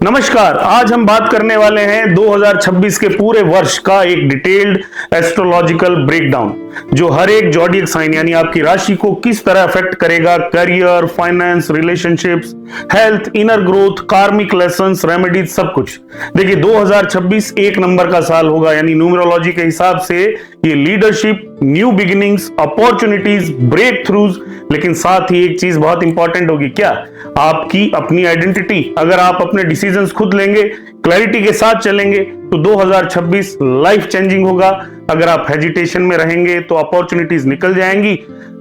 नमस्कार। आज हम बात करने वाले हैं 2026 के पूरे वर्ष का एक डिटेल्ड एस्ट्रोलॉजिकल ब्रेकडाउन, जो हर एक जॉडियक साइन यानी आपकी राशि को किस तरह अफेक्ट करेगा। Career, finance, relationships, health, inner growth, कार्मिक लेसन्स, रेमेडीज, सब कुछ। देखिए 2026 एक नंबर का साल होगा, यानी न्यूमरोलॉजी के हिसाब से ये leadership, new beginnings, opportunities, breakthroughs, लेकिन साथ ही एक चीज बहुत इंपॉर्टेंट होगी, क्या? आपकी अपनी आइडेंटिटी। अगर आप अपने डिसीजंस खुद लेंगे, क्लैरिटी के साथ चलेंगे, तो 2026 लाइफ चेंजिंग होगा। अगर आप हेजिटेशन में रहेंगे तो अपॉर्चुनिटीज निकल जाएंगी।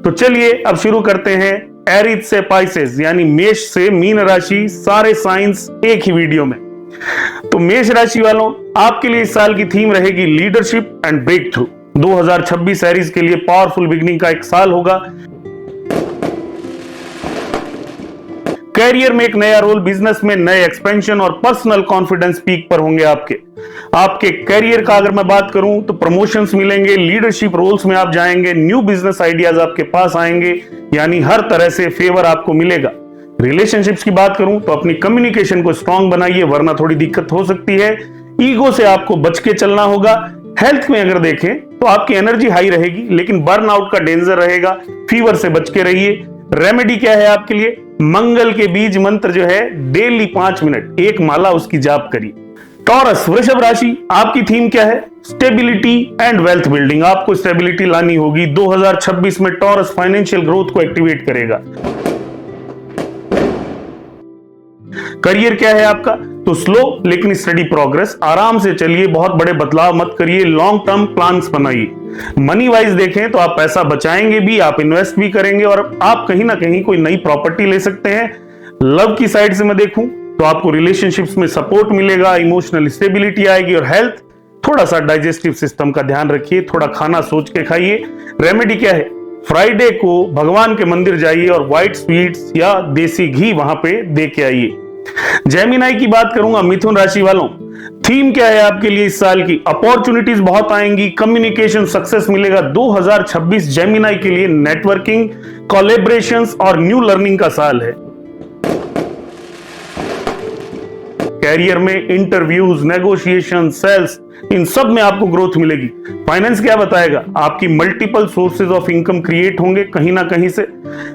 तो चलिए अब शुरू करते हैं एरीज से पाइसेस यानी मेष से मीन राशि, सारे साइंस एक ही वीडियो में। तो मेष राशि वालों, आपके लिए इस साल की थीम रहेगी leadership and breakthrough. 2026 Aries के लिए पावरफुल बिगनिंग का एक साल होगा। कैरियर में एक नया रोल, बिजनेस में नए एक्सपेंशन और पर्सनल कॉन्फिडेंस पीक पर होंगे आपके कैरियर का अगर मैं बात करूं तो प्रमोशंस मिलेंगे, लीडरशिप रोल्स में आप जाएंगे, न्यू बिजनेस आइडियाज आपके पास आएंगे, यानी हर तरह से फेवर आपको मिलेगा। रिलेशनशिप्स की बात करूं तो अपनी कम्युनिकेशन को स्ट्रांग बनाइए, वरना थोड़ी दिक्कत हो सकती है। ईगो से आपको बच के चलना होगा। हेल्थ में अगर देखें तो आपकी एनर्जी हाई रहेगी, लेकिन बर्नआउट का डेंजर रहेगा। फीवर से बच के रहिए। रेमेडी क्या है आपके लिए? मंगल के बीज मंत्र जो है, डेली 5 मिनट एक माला उसकी जाप करिए। टॉरस वृषभ राशि, आपकी थीम क्या है? Stability and wealth building. आपको स्टेबिलिटी लानी होगी। 2026 में टॉरस फाइनेंशियल ग्रोथ को एक्टिवेट करेगा। करियर क्या है आपका? तो स्लो लेकिन स्टडी प्रोग्रेस, आराम से चलिए, बहुत बड़े बदलाव मत करिए, लॉन्ग टर्म प्लान्स बनाइए। मनी वाइज देखें तो आप पैसा बचाएंगे भी, आप इन्वेस्ट भी करेंगे और आप कहीं ना कहीं कोई नई प्रॉपर्टी ले सकते हैं। लव की साइड से मैं देखूं तो आपको रिलेशनशिप्स में सपोर्ट मिलेगा, इमोशनल स्टेबिलिटी आएगी। और हेल्थ, थोड़ा सा डाइजेस्टिव सिस्टम का ध्यान रखिए, थोड़ा खाना सोच के खाइए। रेमेडी क्या है? फ्राइडे को भगवान के मंदिर जाइए और व्हाइट स्वीट्स या देसी घी वहां पे दे के आइए। जेमिनाई की बात करूंगा, मिथुन राशि वालों, थीम क्या है आपके लिए इस साल की? अपॉर्चुनिटीज बहुत आएंगी, कम्युनिकेशन सक्सेस मिलेगा। 2026 जेमिनाई के लिए नेटवर्किंग, कोलैबोरेशंस और न्यू लर्निंग का साल है। कैरियर में इंटरव्यूज, नेगोशिएशन, सेल्स, इन सब में आपको ग्रोथ मिलेगी। फाइनेंस क्या बताएगा? आपकी multiple sources of income create होंगे कहीं ना कहीं से।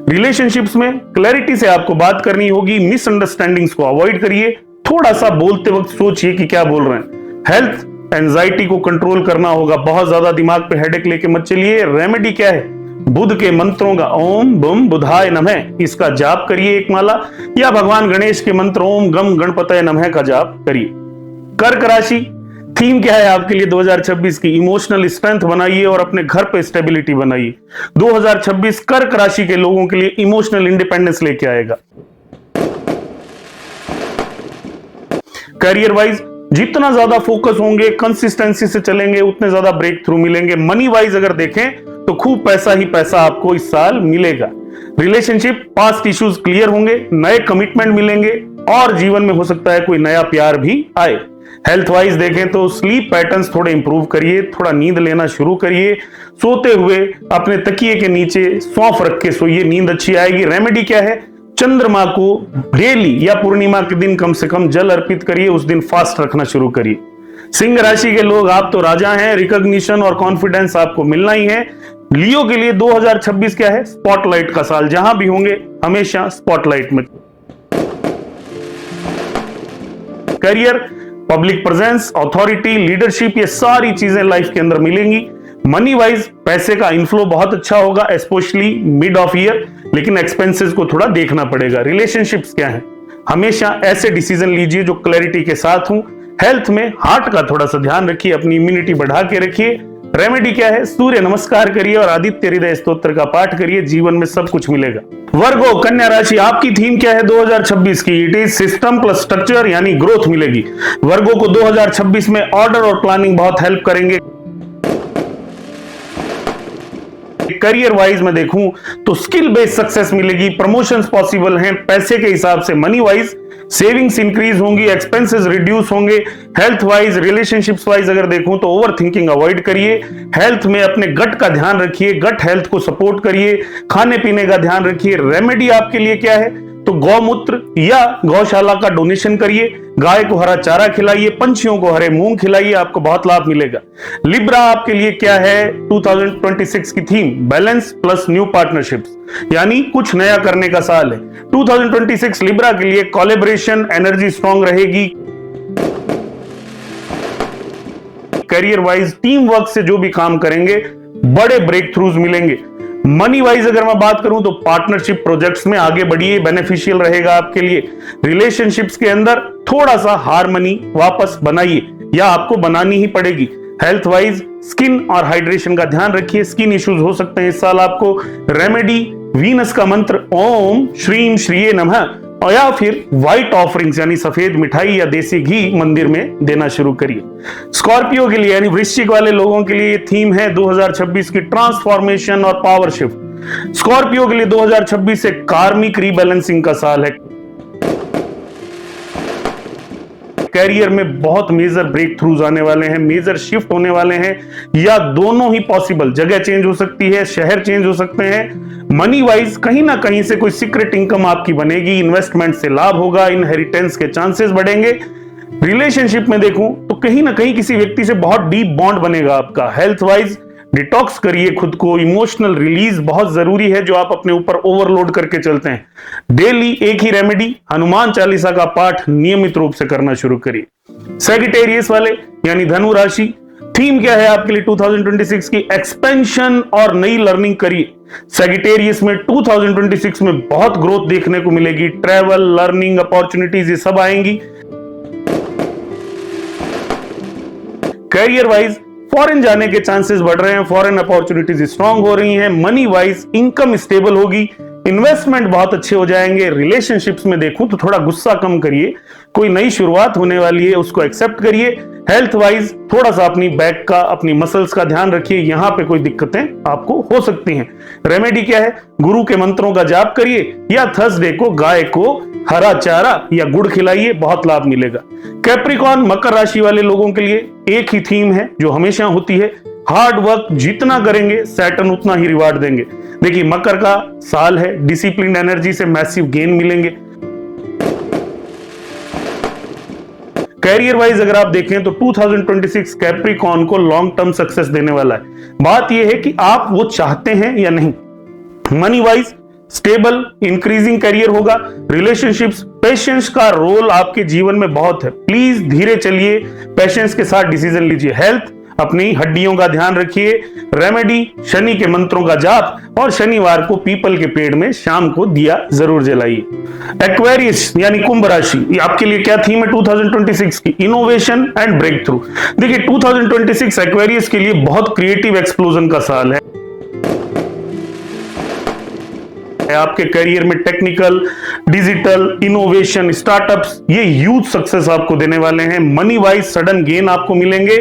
रिलेशनशिप्स में क्लैरिटी से आपको बात करनी होगी, मिसअंडरस्टैंडिंग्स को अवॉइड करिए, थोड़ा सा बोलते वक्त सोचिए कि क्या बोल रहे हैं। हेल्थ, एंजाइटी को कंट्रोल करना होगा, बहुत ज्यादा दिमाग पे हेडेक लेके मत चलिए। रेमेडी क्या है? बुध के मंत्रों का ओम बम बुधाय नमः, इसका जाप करिए एक माला, या भगवान गणेश के मंत्र ओम गम गणपतये नमः का जाप करिए। कर्क राशि, थीम क्या है आपके लिए 2026 की? इमोशनल स्ट्रेंथ बनाइए और अपने घर पे स्टेबिलिटी बनाइए। 2026 कर्क राशि के लोगों के लिए इमोशनल इंडिपेंडेंस लेके आएगा। करियर वाइज जितना ज्यादा फोकस होंगे, कंसिस्टेंसी से चलेंगे, उतने ज्यादा ब्रेक थ्रू मिलेंगे। मनी वाइज अगर देखें तो खूब पैसा ही पैसा आपको इस साल मिलेगा। रिलेशनशिप, पास्ट इश्यूज क्लियर होंगे, नए कमिटमेंट मिलेंगे और जीवन में हो सकता है कोई नया प्यार भी आए। हेल्थ वाइज देखें तो स्लीप पैटर्न्स थोड़े इंप्रूव करिए, थोड़ा नींद लेना शुरू करिए। सोते हुए अपने तकिए के नीचे सौंफ रख के सोइए, नींद अच्छी आएगी। रेमेडी क्या है? चंद्रमा को डेली या पूर्णिमा के दिन कम से कम जल अर्पित करिए, उस दिन फास्ट रखना शुरू करिए। सिंह राशि के लोग, आप तो राजा हैं, रिकॉग्निशन और कॉन्फिडेंस आपको मिलना ही है। लियो के लिए 2026 क्या है? स्पॉटलाइट का साल, जहां भी होंगे हमेशा स्पॉटलाइट में। Career, public presence, authority, leadership, ये सारी चीजें लाइफ के अंदर मिलेंगी। मनी वाइज पैसे का इनफ्लो बहुत अच्छा होगा, स्पेशली मिड ऑफ ईयर, लेकिन एक्सपेंसेस को थोड़ा देखना पड़ेगा। रिलेशनशिप्स क्या है? हमेशा ऐसे डिसीजन लीजिए जो क्लैरिटी के साथ हो। हेल्थ में हार्ट का थोड़ा सा ध्यान रखिए, अपनी इम्यूनिटी बढ़ा के रखिए। रेमेडी क्या है? सूर्य नमस्कार करिए और आदित्य हृदय स्तोत्र का पाठ करिए, जीवन में सब कुछ मिलेगा। वर्गो कन्या राशि, आपकी थीम क्या है 2026 की? It is system plus structure, यानी ग्रोथ मिलेगी। वर्गो को 2026 में ऑर्डर और प्लानिंग बहुत हेल्प करेंगे। करियर वाइज में देखूं तो स्किल बेस्ड सक्सेस मिलेगी, प्रमोशंस पॉसिबल हैं पैसे के हिसाब से। मनी वाइज सेविंग्स इंक्रीज होंगी, एक्सपेंसेस रिड्यूस होंगे। हेल्थ वाइज, रिलेशनशिप्स वाइज अगर देखूं तो ओवर थिंकिंग अवॉइड करिए। हेल्थ में अपने गट का ध्यान रखिए, गट हेल्थ को सपोर्ट करिए। खाने पीने का ध्यान रखिए। रेमेडी आपके लिए क्या है? तो गौमूत्र या गौशाला का डोनेशन करिए, गाय को हरा चारा खिलाइए, पंछियों को हरे मूंग खिलाइए, आपको बहुत लाभ मिलेगा। लिब्रा आपके लिए क्या है 2026 की theme? Balance plus new partnerships, यानी कुछ नया करने का साल है। 2026 लिब्रा के लिए कोलैबोरेशन, एनर्जी स्ट्रांग रहेगी। करियर वाइज टीम वर्क से जो भी काम करेंगे बड़े ब्रेक थ्रूज मिलेंगे। मनी वाइज अगर मैं बात करूं तो पार्टनरशिप प्रोजेक्ट्स में आगे बढ़िए, बेनिफिशियल रहेगा आपके लिए। रिलेशनशिप्स के अंदर थोड़ा सा हार्मनी वापस बनाइए या आपको बनानी ही पड़ेगी। हेल्थ वाइज स्किन और हाइड्रेशन का ध्यान रखिए, स्किन इश्यूज हो सकते हैं इस साल आपको। रेमेडी वीनस का मंत्र ओम श्रीम श्रीये नमः, और या फिर व्हाइट ऑफरिंग्स यानी सफेद मिठाई या देसी घी मंदिर में देना शुरू करिए। स्कॉर्पियो के लिए यानी वृश्चिक वाले लोगों के लिए थीम है 2026 की ट्रांसफॉर्मेशन और पावर शिफ्ट। स्कॉर्पियो के लिए 2026 एक कार्मिक रीबैलेंसिंग का साल है। कैरियर में बहुत मेजर ब्रेक थ्रूज आने वाले हैं, मेजर शिफ्ट होने वाले हैं, या दोनों ही पॉसिबल। जगह चेंज हो सकती है, शहर चेंज हो सकते हैं। मनी वाइज कहीं ना कहीं से कोई सीक्रेट इनकम आपकी बनेगी, इन्वेस्टमेंट से लाभ होगा, इनहेरिटेंस के चांसेस बढ़ेंगे। रिलेशनशिप में देखूं तो कहीं ना कहीं किसी व्यक्ति से बहुत डीप बॉन्ड बनेगा आपका। हेल्थ वाइज डिटॉक्स करिए खुद को, इमोशनल रिलीज बहुत जरूरी है जो आप अपने ऊपर ओवरलोड करके चलते हैं। डेली एक ही रेमेडी, हनुमान चालीसा का पाठ नियमित रूप से करना शुरू करिए। सैजिटेरियस वाले यानी धनु राशि, थीम क्या है आपके लिए 2026 की? एक्सपेंशन और नई लर्निंग करिए। सैजिटेरियस में 2026 में बहुत ग्रोथ देखने को मिलेगी, ट्रैवल, लर्निंग अपॉर्चुनिटीज ये सब आएंगी। करियर वाइज फॉरेन जाने के चांसेस बढ़ रहे हैं, फॉरेन अपॉर्चुनिटीज स्ट्रांग हो रही हैं। मनी वाइज इनकम स्टेबल होगी, इन्वेस्टमेंट बहुत अच्छे हो जाएंगे। रिलेशनशिप्स में देखूं तो थोड़ा गुस्सा कम करिए, कोई नई शुरुआत होने वाली है उसको एक्सेप्ट करिए। हेल्थ वाइज थोड़ा सा अपनी बैक का, अपनी मसल्स का ध्यान रखिए, यहां पे कोई दिक्कतें आपको हो सकती हैं। रेमेडी क्या है? गुरु के मंत्रों का जाप करिए या थर्सडे को गाय को हरा चारा या गुड़ खिलाइए, बहुत लाभ मिलेगा। कैप्रिकॉर्न मकर राशि वाले लोगों के लिए एक ही थीम है जो हमेशा होती है, हार्ड वर्क जितना करेंगे सैटर्न उतना ही रिवार्ड देंगे। देखिए मकर का साल है, डिसिप्लिन एनर्जी से मैसिव गेन मिलेंगे। कैरियर वाइज अगर आप देखें तो 2026 कैप्रिकॉर्न को लॉन्ग टर्म सक्सेस देने वाला है। बात यह है कि आप वो चाहते हैं या नहीं। Money wise stable increasing career होगा। रिलेशनशिप्स, पेशेंस का रोल आपके जीवन में बहुत है, प्लीज धीरे चलिए, पेशेंस के साथ डिसीजन लीजिए। हेल्थ, अपनी हड्डियों का ध्यान रखिए। रेमेडी, शनि के मंत्रों का जाप और शनिवार को पीपल के पेड़ में शाम को दिया जरूर जलाइए। एक्वेरियस यानी कुंभ राशि, आपके लिए क्या थीम है 2026 की? Innovation and breakthrough. देखिए 2026 एक्वेरियस के लिए बहुत क्रिएटिव एक्सप्लोजन का साल है। आपके करियर में टेक्निकल, डिजिटल, इनोवेशन, स्टार्टअप्स ये ह्यूज सक्सेस आपको देने वाले हैं। मनी वाइज सडन गेन आपको मिलेंगे।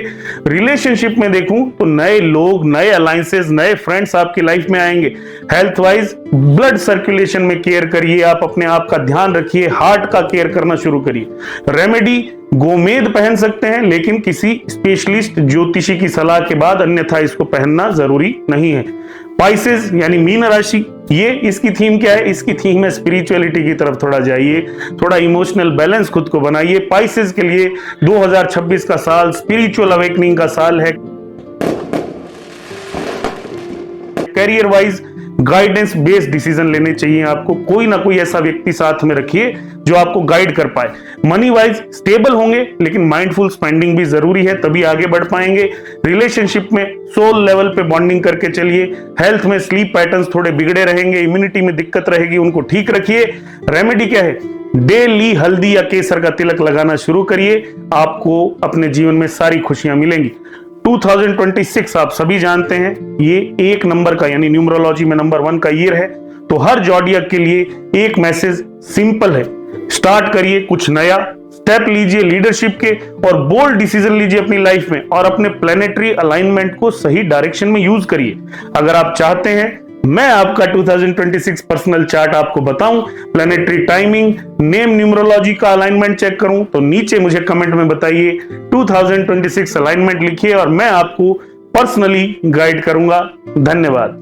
रिलेशनशिप में देखूं तो नए लोग, नए अलायंसेस, नए फ्रेंड्स आपकी लाइफ में आएंगे। हेल्थ वाइज ब्लड सर्कुलेशन में केयर करिए, आप अपने आप का ध्यान रखिए, हार्ट का केयर करना शुरू करिए। रेमेडी, गोमेद पहन सकते हैं लेकिन किसी स्पेशलिस्ट ज्योतिषी की सलाह के बाद, अन्यथा इसको पहनना जरूरी नहीं है। पाइसेस यानी मीन राशि, ये इसकी थीम क्या है? इसकी थीम है स्पिरिचुअलिटी की तरफ थोड़ा जाइए, थोड़ा इमोशनल बैलेंस खुद को बनाइए। पाइसेस के लिए 2026 का साल स्पिरिचुअल अवेकनिंग का साल है। Career wise guidance based decision लेने चाहिए आपको, कोई ना कोई ऐसा व्यक्ति साथ में रखिए जो आपको गाइड कर पाए। मनी वाइज स्टेबल होंगे लेकिन माइंडफुल स्पेंडिंग भी जरूरी है, तभी आगे बढ़ पाएंगे। रिलेशनशिप में सोल लेवल पे बॉन्डिंग करके चलिए। हेल्थ में स्लीप पैटर्न्स थोड़े बिगड़े रहेंगे, इम्यूनिटी में दिक्कत रहेगी, उनको ठीक रखिए। रेमेडी क्या है? डेली हल्दी या केसर का तिलक लगाना शुरू करिए, आपको अपने जीवन में सारी खुशियां मिलेंगी। 2026 आप सभी जानते हैं ये एक नंबर का यानी न्यूमरोलॉजी में नंबर 1 का ईयर है, तो हर जॉडियक के लिए एक मैसेज सिंपल है, स्टार्ट करिए कुछ नया, स्टेप लीजिए लीडरशिप के और बोल्ड डिसीजन लीजिए अपनी लाइफ में और अपने प्लेनेटरी अलाइनमेंट को सही डायरेक्शन में यूज करिए। अगर आप चाहते हैं मैं आपका 2026 पर्सनल चार्ट आपको बताऊं, प्लेनेटरी टाइमिंग, नेम न्यूमरोलॉजी का अलाइनमेंट चेक करूं, तो नीचे मुझे कमेंट में बताइए, 2026 अलाइनमेंट लिखिए और मैं आपको पर्सनली गाइड करूंगा। धन्यवाद।